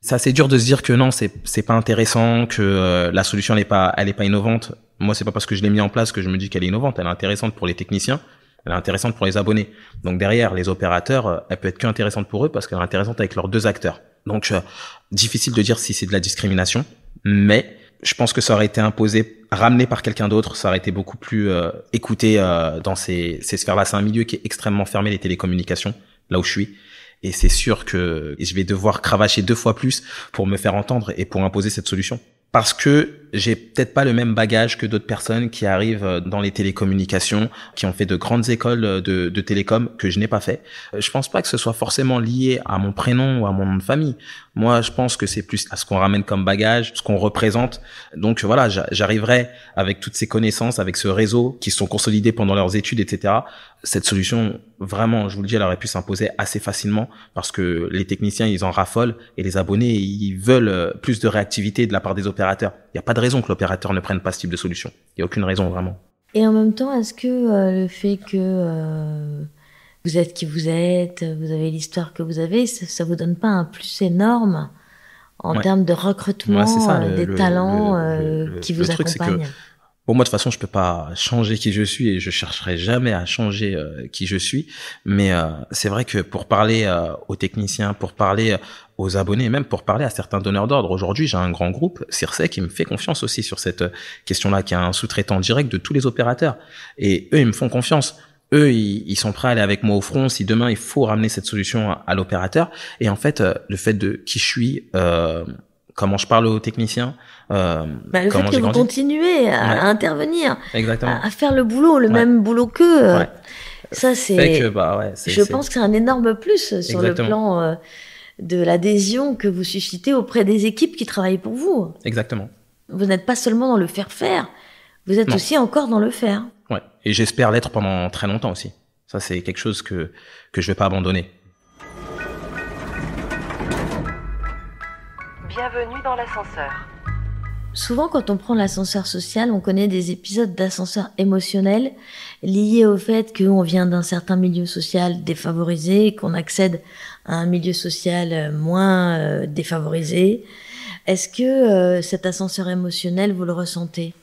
C'est assez dur de se dire que non, c'est pas intéressant, que la solution elle est pas innovante. Moi, c'est pas parce que je l'ai mis en place que je me dis qu'elle est innovante. Elle est intéressante pour les techniciens, elle est intéressante pour les abonnés. Donc derrière, les opérateurs, elle peut être qu'intéressante pour eux parce qu'elle est intéressante avec leurs deux acteurs. Donc difficile de dire si c'est de la discrimination, mais je pense que ça aurait été imposé, ramené par quelqu'un d'autre, ça aurait été beaucoup plus écouté dans ces sphères-là. C'est un milieu qui est extrêmement fermé, les télécommunications, là où je suis. Et c'est sûr que je vais devoir cravacher 2 fois plus pour me faire entendre et pour imposer cette solution. Parce que j'ai peut-être pas le même bagage que d'autres personnes qui arrivent dans les télécommunications, qui ont fait de grandes écoles de télécom que je n'ai pas fait. Je pense pas que ce soit forcément lié à mon prénom ou à mon nom de famille. Moi, je pense que c'est plus à ce qu'on ramène comme bagage, ce qu'on représente. Donc voilà, j'arriverai avec toutes ces connaissances, avec ce réseau qui se sont consolidés pendant leurs études, etc. Cette solution, vraiment, je vous le dis, elle aurait pu s'imposer assez facilement parce que les techniciens, ils en raffolent et les abonnés, ils veulent plus de réactivité de la part des opérateurs. Il n'y a pas de raison que l'opérateur ne prenne pas ce type de solution. Il n'y a aucune raison, vraiment. Et en même temps, est-ce que le fait que vous êtes qui vous êtes, vous avez l'histoire que vous avez, ça vous donne pas un plus énorme en termes de recrutement des talents qui vous accompagnent? Pour moi, de toute façon, je peux pas changer qui je suis et je chercherai jamais à changer qui je suis. Mais c'est vrai que pour parler aux techniciens, pour parler aux abonnés, et même pour parler à certains donneurs d'ordre, aujourd'hui, j'ai un grand groupe, Circe, qui me fait confiance aussi sur cette question-là, qui est un sous-traitant direct de tous les opérateurs. Et eux, ils me font confiance. Eux, ils sont prêts à aller avec moi au front si demain il faut ramener cette solution à l'opérateur. Et en fait, le fait de qui je suis, comment je parle aux techniciens, le fait que vous continuez à intervenir, à faire le boulot, le même boulot qu'eux, ça c'est. Je pense que c'est un énorme plus sur le plan de l'adhésion que vous suscitez auprès des équipes qui travaillent pour vous. Exactement. Vous n'êtes pas seulement dans le faire, vous êtes aussi encore dans le faire. Ouais. Et j'espère l'être pendant très longtemps aussi. Ça, c'est quelque chose que je vais pas abandonner. Bienvenue dans l'ascenseur. Souvent, quand on prend l'ascenseur social, on connaît des épisodes d'ascenseur émotionnel liés au fait qu'on vient d'un certain milieu social défavorisé, qu'on accède à un milieu social moins défavorisé. Est-ce que cet ascenseur émotionnel, vous le ressentez?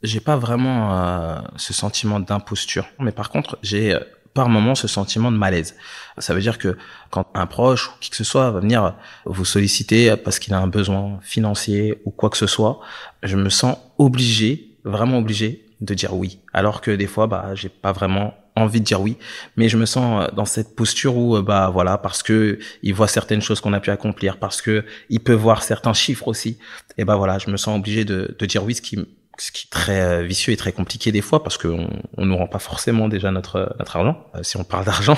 J'ai pas vraiment ce sentiment d'imposture, mais par contre, j'ai par moment ce sentiment de malaise. Ça veut dire que quand un proche ou qui que ce soit va venir vous solliciter parce qu'il a un besoin financier ou quoi que ce soit, je me sens obligé, vraiment obligé de dire oui. Alors que des fois, j'ai pas vraiment envie de dire oui, mais je me sens dans cette posture où, parce que il voit certaines choses qu'on a pu accomplir, parce que il peut voir certains chiffres aussi, et je me sens obligé de dire oui, ce qui est très vicieux et très compliqué des fois parce qu'on nous rend pas forcément déjà notre argent. Si on parle d'argent,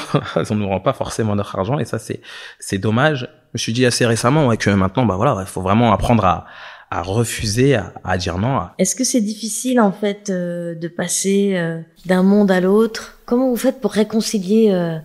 on nous rend pas forcément notre argent et ça c'est dommage. Je me suis dit assez récemment que maintenant il faut vraiment apprendre à refuser, à dire non. Est-ce que c'est difficile en fait de passer d'un monde à l'autre? Comment vous faites pour réconcilier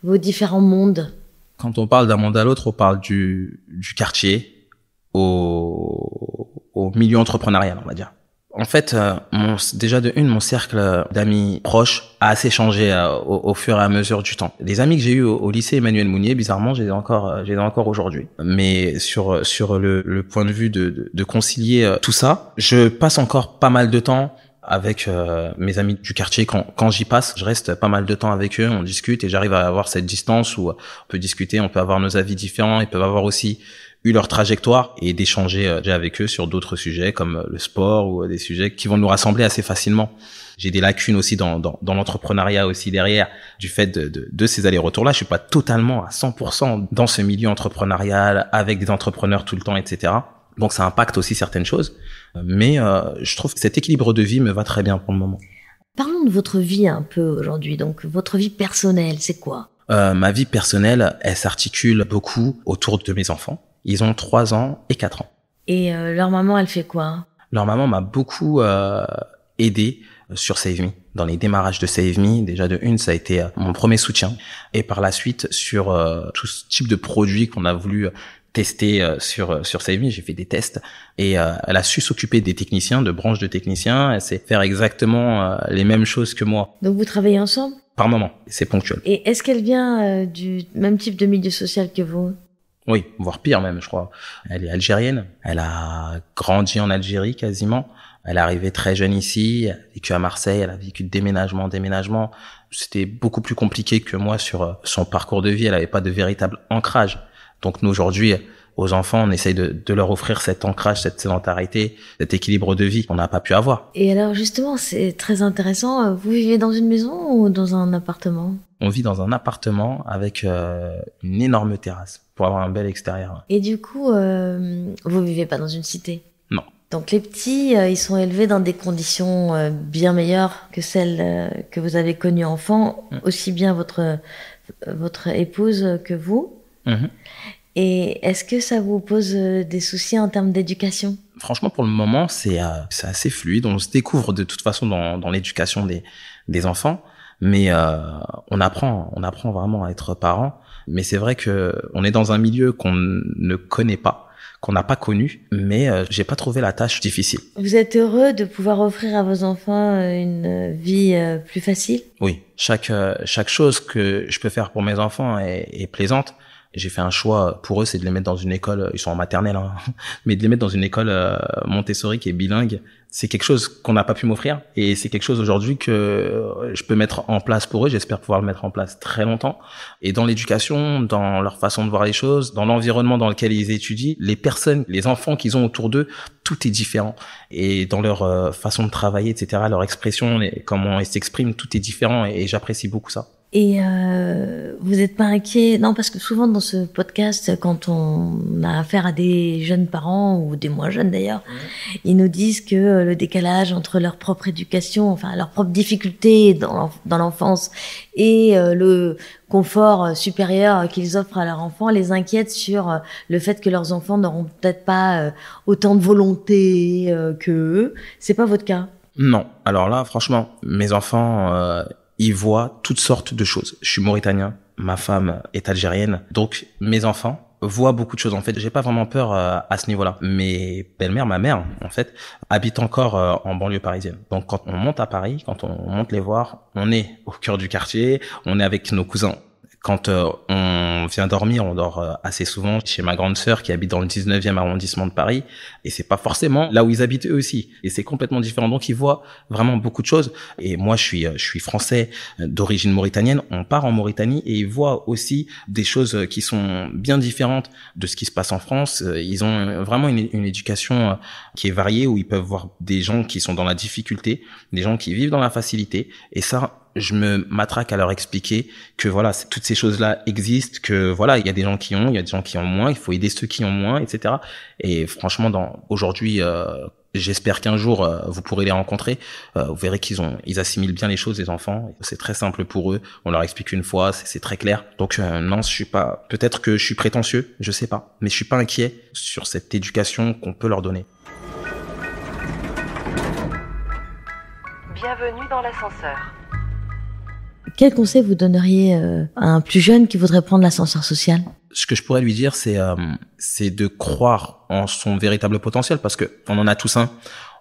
vos différents mondes? Quand on parle d'un monde à l'autre, on parle du quartier au milieu entrepreneurial, on va dire. En fait, mon cercle d'amis proches a assez changé au fur et à mesure du temps. Les amis que j'ai eus au lycée Emmanuel Mounier, bizarrement, j'ai encore aujourd'hui. Mais sur le point de vue de concilier tout ça, je passe encore pas mal de temps avec mes amis du quartier. Quand j'y passe, je reste pas mal de temps avec eux, on discute et j'arrive à avoir cette distance où on peut discuter, on peut avoir nos avis différents, ils peuvent avoir aussi eu leur trajectoire et d'échanger avec eux sur d'autres sujets comme le sport ou des sujets qui vont nous rassembler assez facilement. J'ai des lacunes aussi dans l'entrepreneuriat aussi derrière du fait de ces allers-retours-là. Je suis pas totalement à 100% dans ce milieu entrepreneurial avec des entrepreneurs tout le temps, etc. Donc ça impacte aussi certaines choses. Mais je trouve que cet équilibre de vie me va très bien pour le moment. Parlons de votre vie un peu aujourd'hui. Donc, votre vie personnelle, c'est quoi? Ma vie personnelle, elle s'articule beaucoup autour de mes enfants. Ils ont 3 ans et 4 ans. Et leur maman, elle fait quoi? Leur maman m'a beaucoup aidé sur Save Me. Dans les démarrages de Save Me, déjà de une, ça a été mon premier soutien. Et par la suite, sur tout ce type de produits qu'on a voulu tester sur Save Me, j'ai fait des tests. Et elle a su s'occuper des techniciens, de branches de techniciens. Elle sait faire exactement les mêmes choses que moi. Donc vous travaillez ensemble? Par moment, c'est ponctuel. Et est-ce qu'elle vient du même type de milieu social que vous? Oui, voire pire même, je crois. Elle est algérienne. Elle a grandi en Algérie quasiment. Elle est arrivée très jeune ici. Elle a vécu à Marseille. Elle a vécu déménagement. C'était beaucoup plus compliqué que moi sur son parcours de vie. Elle n'avait pas de véritable ancrage. Donc nous, aujourd'hui, aux enfants, on essaye de leur offrir cet ancrage, cette sédentarité, cet équilibre de vie qu'on n'a pas pu avoir. Et alors justement, c'est très intéressant. Vous vivez dans une maison ou dans un appartement? On vit dans un appartement avec une énorme terrasse pour avoir un bel extérieur. Et du coup, vous vivez pas dans une cité? Non. Donc les petits, ils sont élevés dans des conditions bien meilleures que celles que vous avez connues enfant, aussi bien votre épouse que vous. Et est-ce que ça vous pose des soucis en termes d'éducation? Franchement, pour le moment, c'est assez fluide. On se découvre de toute façon dans l'éducation des enfants, mais on apprend vraiment à être parent. Mais c'est vrai que on est dans un milieu qu'on ne connaît pas, qu'on n'a pas connu, mais j'ai pas trouvé la tâche difficile. Vous êtes heureux de pouvoir offrir à vos enfants une vie plus facile? Oui, chaque chose que je peux faire pour mes enfants est plaisante. J'ai fait un choix pour eux, c'est de les mettre dans une école, ils sont en maternelle, hein, mais de les mettre dans une école Montessori qui est bilingue. C'est quelque chose qu'on n'a pas pu m'offrir et c'est quelque chose aujourd'hui que je peux mettre en place pour eux. J'espère pouvoir le mettre en place très longtemps. Et dans l'éducation, dans leur façon de voir les choses, dans l'environnement dans lequel ils étudient, les personnes, les enfants qu'ils ont autour d'eux, tout est différent. Et dans leur façon de travailler, etc., leur expression, comment ils s'expriment, tout est différent et j'apprécie beaucoup ça. Et vous n'êtes pas inquiet? Non, parce que souvent dans ce podcast, quand on a affaire à des jeunes parents ou des moins jeunes d'ailleurs, ils nous disent que le décalage entre leur propre éducation, enfin leurs propres difficultés dans l'enfance et le confort supérieur qu'ils offrent à leurs enfants les inquiète sur le fait que leurs enfants n'auront peut-être pas autant de volonté qu'eux. C'est pas votre cas? Non. Alors là, franchement, mes enfants... ils voient toutes sortes de choses. Je suis mauritanien, ma femme est algérienne, donc mes enfants voient beaucoup de choses. En fait, j'ai pas vraiment peur à ce niveau-là. Mes belles-mères, ma mère, en fait, habite encore en banlieue parisienne. Donc, quand on monte à Paris, quand on monte les voir, on est au cœur du quartier, on est avec nos cousins. Quand on vient dormir, on dort assez souvent chez ma grande sœur qui habite dans le 19e arrondissement de Paris. Et c'est pas forcément là où ils habitent eux aussi. Et c'est complètement différent. Donc ils voient vraiment beaucoup de choses. Et moi, je suis français d'origine mauritanienne. On part en Mauritanie et ils voient aussi des choses qui sont bien différentes de ce qui se passe en France. Ils ont vraiment une éducation qui est variée où ils peuvent voir des gens qui sont dans la difficulté, des gens qui vivent dans la facilité. Et ça, je me matraque à leur expliquer que voilà, toutes ces choses-là existent, que voilà, il y a des gens qui ont, il y a des gens qui ont moins, il faut aider ceux qui ont moins, etc. Et franchement, aujourd'hui, j'espère qu'un jour vous pourrez les rencontrer. Vous verrez ils assimilent bien les choses, les enfants. C'est très simple pour eux. On leur explique une fois, c'est très clair. Donc non, je suis pas. Peut-être que je suis prétentieux, je sais pas, mais je suis pas inquiet sur cette éducation qu'on peut leur donner. Bienvenue dans l'ascenseur. Quel conseil vous donneriez à un plus jeune qui voudrait prendre l'ascenseur social? Ce que je pourrais lui dire, c'est de croire en son véritable potentiel, parce que on en a tous un.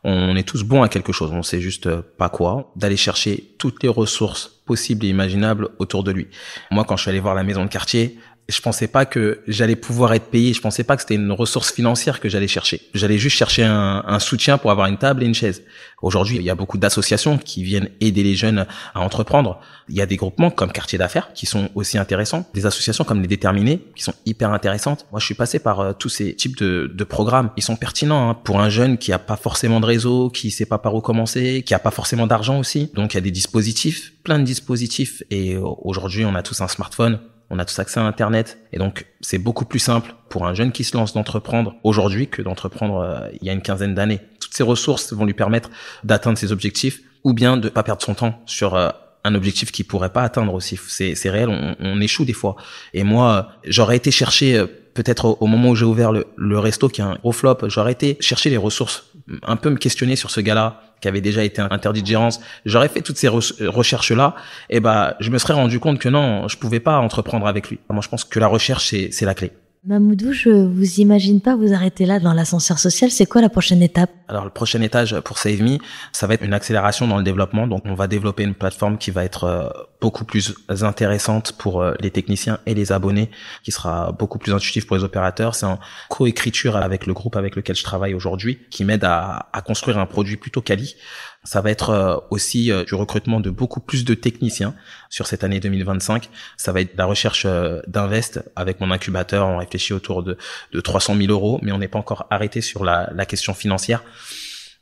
On est tous bons à quelque chose, on sait juste pas quoi. D'aller chercher toutes les ressources possibles et imaginables autour de lui. Moi, quand je suis allé voir la maison de quartier, je pensais pas que j'allais pouvoir être payé. Je pensais pas que c'était une ressource financière que j'allais chercher. J'allais juste chercher un soutien pour avoir une table et une chaise. Aujourd'hui, il y a beaucoup d'associations qui viennent aider les jeunes à entreprendre. Il y a des groupements comme Quartier d'affaires qui sont aussi intéressants. Des associations comme les Déterminés qui sont hyper intéressantes. Moi, je suis passé par tous ces types de programmes. Ils sont pertinents pour un jeune qui a pas forcément de réseau, qui sait pas par où commencer, qui a pas forcément d'argent aussi. Donc, il y a des dispositifs, plein de dispositifs. Et aujourd'hui, on a tous un smartphone. On a tous accès à Internet et donc c'est beaucoup plus simple pour un jeune qui se lance d'entreprendre aujourd'hui que d'entreprendre il y a une quinzaine d'années. toutes ces ressources vont lui permettre d'atteindre ses objectifs ou bien de pas perdre son temps sur un objectif qu'il pourrait pas atteindre aussi. C'est réel, on échoue des fois. Et moi, j'aurais été chercher peut-être au moment où j'ai ouvert le resto qui est un gros flop, j'aurais été chercher les ressources, un peu me questionner sur ce gars-là qui avait déjà été interdit de gérance. J'aurais fait toutes ces recherches-là, et je me serais rendu compte que non, je pouvais pas entreprendre avec lui. Moi, je pense que la recherche, c'est la clé. Mamoudou, je vous imagine pas vous arrêter là dans l'ascenseur social. C'est quoi la prochaine étape? Alors, le prochain étage pour Save Me, ça va être une accélération dans le développement. Donc, on va développer une plateforme qui va être beaucoup plus intéressante pour les techniciens et les abonnés, qui sera beaucoup plus intuitive pour les opérateurs. C'est en coécriture avec le groupe avec lequel je travaille aujourd'hui, qui m'aide à construire un produit plutôt quali. Ça va être aussi du recrutement de beaucoup plus de techniciens sur cette année 2025. Ça va être de la recherche d'invest avec mon incubateur. On réfléchit autour de 300 000 euros, mais on n'est pas encore arrêté sur la question financière.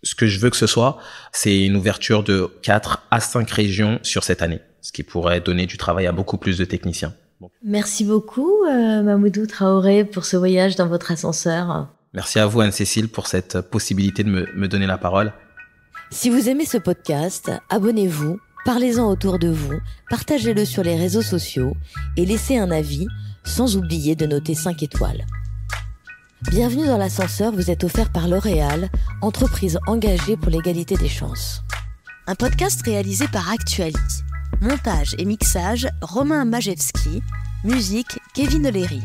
Ce que je veux que ce soit, c'est une ouverture de 4 à 5 régions sur cette année, ce qui pourrait donner du travail à beaucoup plus de techniciens. Merci beaucoup, Mamoudou Traoré, pour ce voyage dans votre ascenseur. Merci à vous, Anne-Cécile, pour cette possibilité de me donner la parole. Si vous aimez ce podcast, abonnez-vous, parlez-en autour de vous, partagez-le sur les réseaux sociaux et laissez un avis, sans oublier de noter 5 étoiles. Bienvenue dans l'ascenseur vous est offert par L'Oréal, entreprise engagée pour l'égalité des chances. Un podcast réalisé par Actuality. Montage et mixage, Romain Majewski. Musique, Kevin O'Leary.